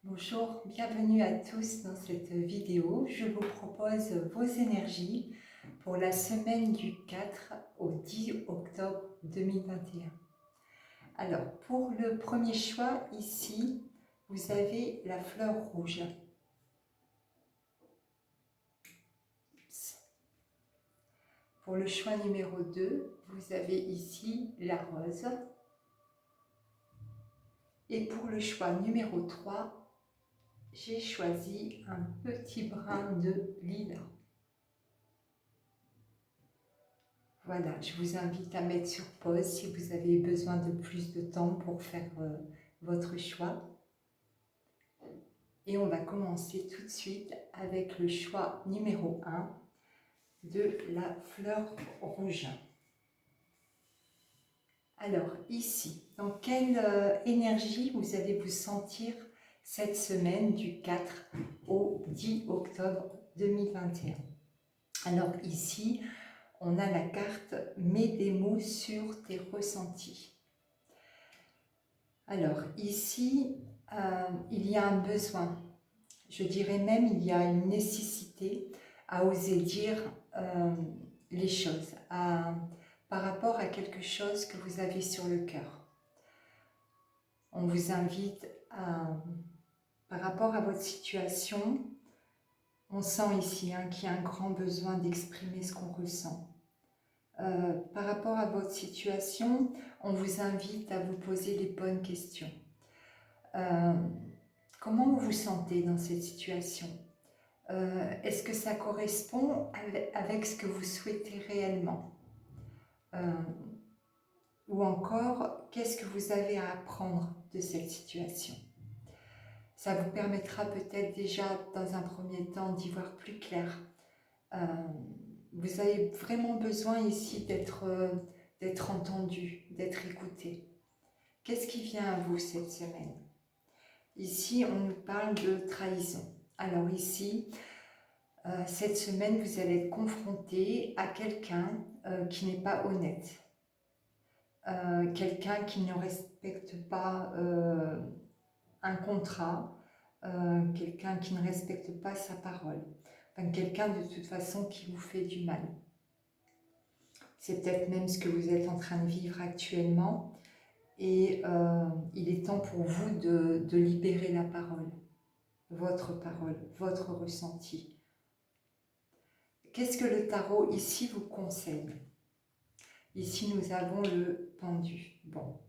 Bonjour, bienvenue à tous dans cette vidéo. Je vous propose vos énergies pour la semaine du 4 au 10 octobre 2021. Alors, pour le premier choix, ici, vous avez la fleur rouge. Pour le choix numéro 2, vous avez ici la rose. Et pour le choix numéro 3, j'ai choisi un petit brin de lilas. Voilà, je vous invite à mettre sur pause si vous avez besoin de plus de temps pour faire votre choix. Et on va commencer tout de suite avec le choix numéro 1 de la fleur rouge. Alors ici, dans quelle énergie vous allez vous sentir cette semaine du 4 au 10 octobre 2021? Alors ici, on a la carte « Mets des mots sur tes ressentis ». Alors ici, il y a un besoin, je dirais même il y a une nécessité à oser dire les choses par rapport à quelque chose que vous avez sur le cœur. On vous invite par rapport à votre situation, on sent ici qu'il y a un grand besoin d'exprimer ce qu'on ressent. Par rapport à votre situation, on vous invite à vous poser les bonnes questions. Comment vous vous sentez dans cette situation? Est-ce que ça correspond avec ce que vous souhaitez réellement? Ou encore, qu'est-ce que vous avez à apprendre de cette situation? Ça vous permettra peut-être déjà, dans un premier temps, d'y voir plus clair. Vous avez vraiment besoin ici d'être entendu, d'être écouté. Qu'est-ce qui vient à vous cette semaine? Ici, on nous parle de trahison. Alors ici, cette semaine, vous allez être confronté à quelqu'un qui n'est pas honnête. Quelqu'un qui ne respecte pas un contrat, quelqu'un qui ne respecte pas sa parole. Enfin, quelqu'un de toute façon qui vous fait du mal. C'est peut-être même ce que vous êtes en train de vivre actuellement. Et il est temps pour vous de libérer la parole, votre ressenti. Qu'est-ce que le tarot ici vous conseille? Ici, nous avons le pendu. Bon.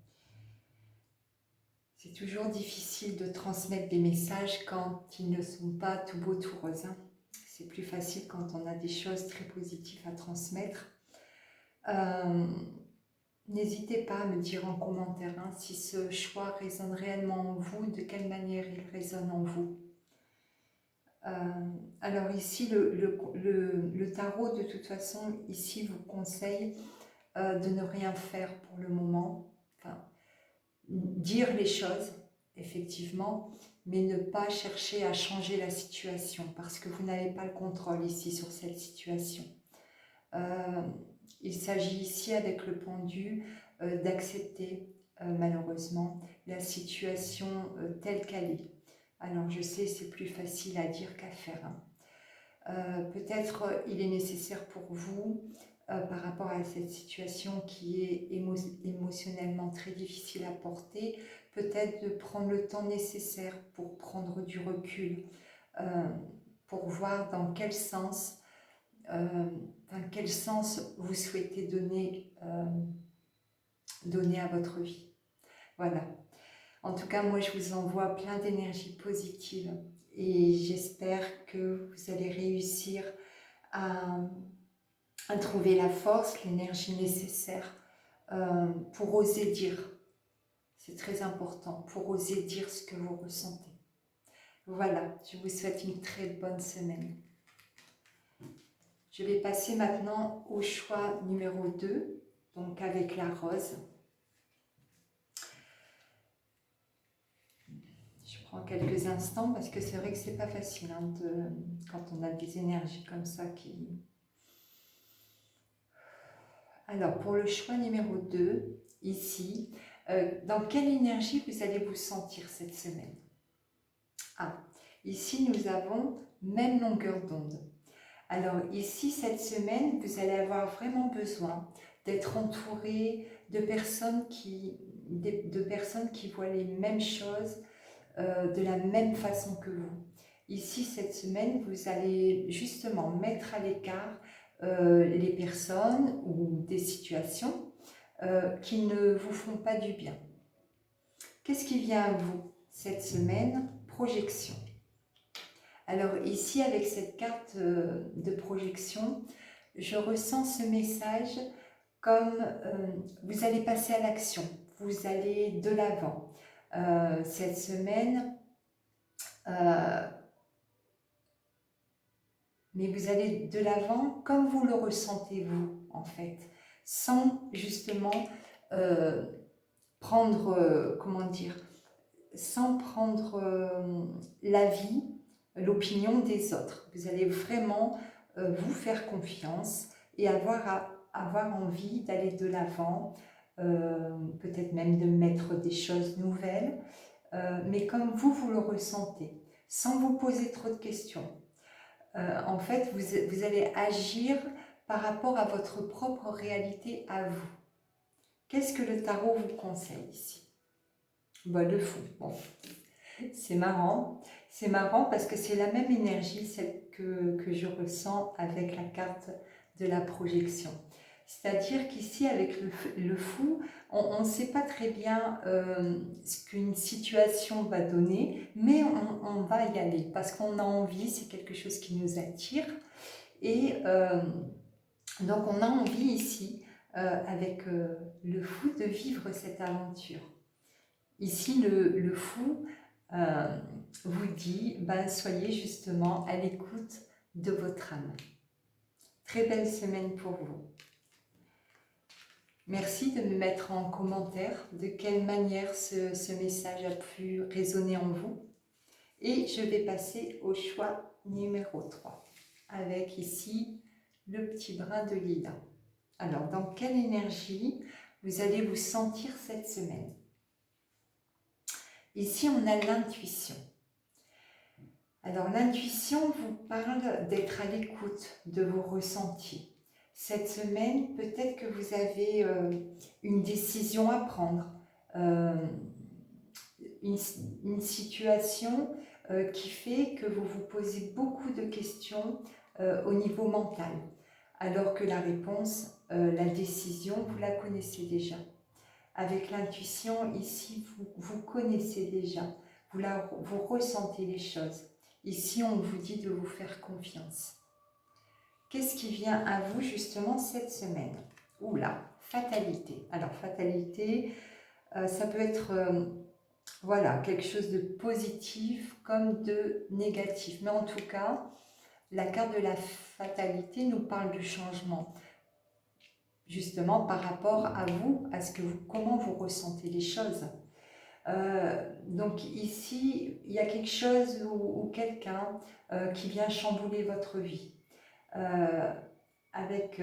C'est toujours difficile de transmettre des messages quand ils ne sont pas tout beaux, tout roses. C'est plus facile quand on a des choses très positives à transmettre. N'hésitez pas à me dire en commentaire si ce choix résonne réellement en vous, de quelle manière il résonne en vous. Alors ici, le tarot, de toute façon, ici vous conseille de ne rien faire pour le moment. Enfin, dire les choses, effectivement, mais ne pas chercher à changer la situation parce que vous n'avez pas le contrôle ici sur cette situation. Il s'agit ici, avec le pendu, d'accepter malheureusement la situation telle qu'elle est. Alors je sais, c'est plus facile à dire qu'à faire. Peut-être il est nécessaire pour vous, par rapport à cette situation qui est émotionnellement très difficile à porter, peut-être de prendre le temps nécessaire pour prendre du recul, pour voir dans quel sens vous souhaitez donner à votre vie. Voilà. En tout cas, moi, je vous envoie plein d'énergie positive et j'espère que vous allez réussir à trouver la force, l'énergie nécessaire pour oser dire. C'est très important, pour oser dire ce que vous ressentez. Voilà, je vous souhaite une très bonne semaine. Je vais passer maintenant au choix numéro 2, donc avec la rose. Je prends quelques instants parce que c'est vrai que c'est pas facile quand on a des énergies comme ça qui... Alors, pour le choix numéro 2, ici, dans quelle énergie vous allez vous sentir cette semaine? Ah, ici nous avons même longueur d'onde. Alors ici, cette semaine, vous allez avoir vraiment besoin d'être entouré de personnes qui voient les mêmes choses de la même façon que vous. Ici, cette semaine, vous allez justement mettre à l'écart les personnes ou des situations qui ne vous font pas du bien. Qu'est-ce qui vient à vous cette semaine? Projection. Alors ici, avec cette carte de projection, je ressens ce message comme vous allez passer à l'action, vous allez de l'avant. Cette semaine, mais vous allez de l'avant comme vous le ressentez vous, en fait, sans justement prendre, comment dire, sans prendre l'avis, l'opinion des autres. Vous allez vraiment vous faire confiance et avoir envie d'aller de l'avant, peut-être même de mettre des choses nouvelles, mais comme vous le ressentez, sans vous poser trop de questions. En fait, vous allez agir par rapport à votre propre réalité à vous. Qu'est-ce que le tarot vous conseille ici? Le fou. Bon. C'est marrant parce que c'est la même énergie, celle que je ressens avec la carte de la projection. C'est-à-dire qu'ici, avec le fou, on ne sait pas très bien ce qu'une situation va donner, mais on va y aller parce qu'on a envie, c'est quelque chose qui nous attire. Et donc, on a envie ici, avec le fou, de vivre cette aventure. Ici, le fou vous dit, soyez justement à l'écoute de votre âme. Très belle semaine pour vous. Merci de me mettre en commentaire de quelle manière ce message a pu résonner en vous. Et je vais passer au choix numéro 3, avec ici le petit brin de lilas. Alors, dans quelle énergie vous allez vous sentir cette semaine? Ici, on a l'intuition. Alors, l'intuition vous parle d'être à l'écoute de vos ressentis. Cette semaine, peut-être que vous avez une décision à prendre, une situation qui fait que vous vous posez beaucoup de questions au niveau mental, alors que la réponse, la décision, vous la connaissez déjà. Avec l'intuition, ici, vous connaissez déjà, vous ressentez les choses. Ici, on vous dit de vous faire confiance. Qu'est-ce qui vient à vous justement cette semaine? Oula, fatalité. Alors, fatalité, ça peut être voilà, quelque chose de positif comme de négatif. Mais en tout cas, la carte de la fatalité nous parle du changement. Justement par rapport à vous, à comment vous ressentez les choses. Donc ici, il y a quelque chose ou quelqu'un qui vient chambouler votre vie. Avec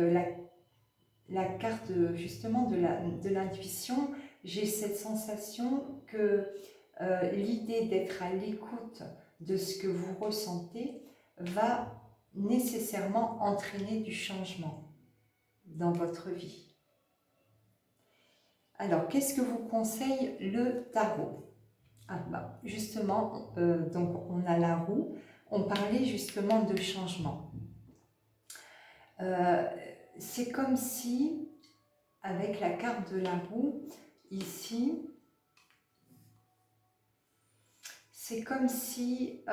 la carte justement de l'intuition, j'ai cette sensation que l'idée d'être à l'écoute de ce que vous ressentez va nécessairement entraîner du changement dans votre vie. Alors, qu'est-ce que vous conseille le tarot? Justement, donc on a la roue, on parlait justement de changement. C'est comme si, avec la carte de la roue, ici, c'est comme si,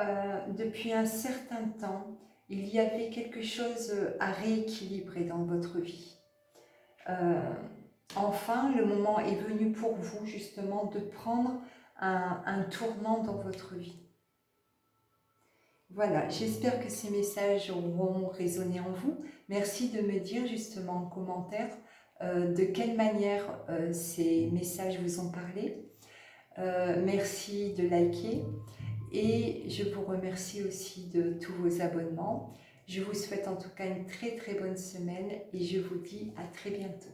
depuis un certain temps, il y avait quelque chose à rééquilibrer dans votre vie. Enfin, le moment est venu pour vous, justement, de prendre un tournant dans votre vie. Voilà, j'espère que ces messages auront résonné en vous. Merci de me dire justement en commentaire de quelle manière ces messages vous ont parlé. Merci de liker et je vous remercie aussi de tous vos abonnements. Je vous souhaite en tout cas une très très bonne semaine et je vous dis à très bientôt.